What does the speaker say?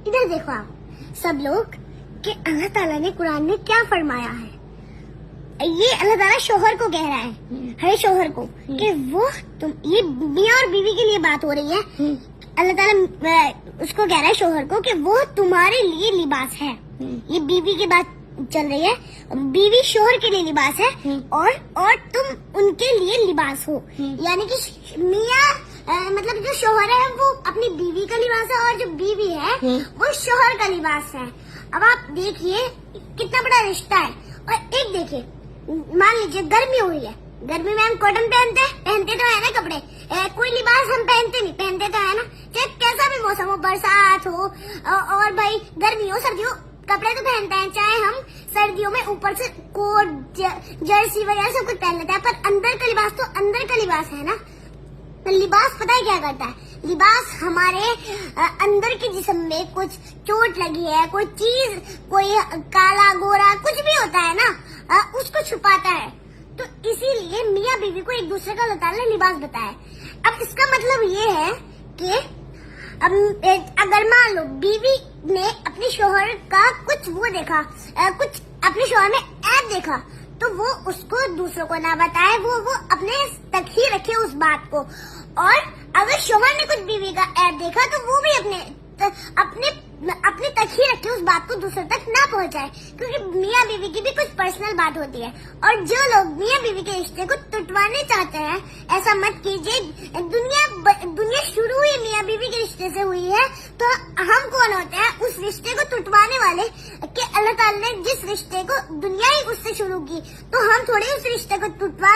ادھر دیکھو آپ سب لوگ کہ اللہ تعالیٰ نے قرآن میں کیا فرمایا ہے. یہ اللہ تعالیٰ شوہر کو کہہ رہا ہے, ہر شوہر کو, کہ وہ یہ میاں اور بیوی کے لیے بات ہو رہی ہے. اللہ تعالیٰ اس کو کہہ رہا ہے شوہر کو کہ وہ تمہارے لیے لباس ہے. یہ بیوی کی بات چل رہی ہے. بیوی شوہر کے لیے لباس ہے اور تم ان کے لیے لباس ہو. یعنی کہ میاں مطلب جو شوہر ہے وہ اپنی بیوی کا لباس ہے, اور جو بیوی ہے وہ شوہر کا لباس ہے. اب آپ دیکھیے کتنا بڑا رشتہ ہے. اور ایک دیکھیے, مان لیجیے گرمی ہوئی ہے, گرمی میں ہم کاٹن پہنتے تو ہے نا کپڑے, کوئی لباس ہم پہنتے تو ہے نا, چاہے کیسا بھی موسم ہو, برسات ہو اور بھائی گرمی ہو سردی ہو, کپڑے تو پہنتے ہیں. چاہے ہم سردیوں میں اوپر سے کوٹ جرسی وغیرہ سب کچھ پہن لیتے ہیں, پر اندر کا لباس تو اندر کا لباس ہے نا. لباس پتہ ہے کیا کرتا ہے؟ لباس ہمارے اندر کے جسم میں کچھ چوٹ لگی ہے, کوئی چیز, کوئی کالا گورا کچھ بھی ہوتا ہے نا, اس کو چھپاتا ہے. تو اسی لیے میاں بیوی کو ایک دوسرے کا اللہ تعالیٰ نے لباس بتایا. اب اس کا مطلب یہ ہے کہ اگر مان لو بیوی نے اپنے شوہر کا کچھ وہ دیکھا, کچھ اپنے شوہر میں عیب دیکھا, تو وہ اس کو دوسروں کو نہ بتائے, وہ اپنے تک ہی رکھے اس بات کو. اور اگر شوہر نے کچھ بیوی کا عیب دیکھا تو وہ بھی اپنے تک ہی رکھے اس بات کو دوسروں تک نہ پہنچائے, کیونکہ میاں بیوی کی بھی کچھ پرسنل بات ہوتی ہے. اور جو لوگ میاں بیوی کے رشتے کو ٹوٹوانے چاہتے ہیں, ایسا مت کیجیے. دنیا شروع ہی میاں بیوی کے رشتے سے ہوئی ہے, تو ہم کون ہوتے ہیں اس رشتے کو ٹوٹوانے والے؟ کہ اللہ تعالیٰ نے جس رشتے کو دنیا ہی اس سے شروع کی, تو ہم تھوڑی اس رشتے کو ٹوٹوا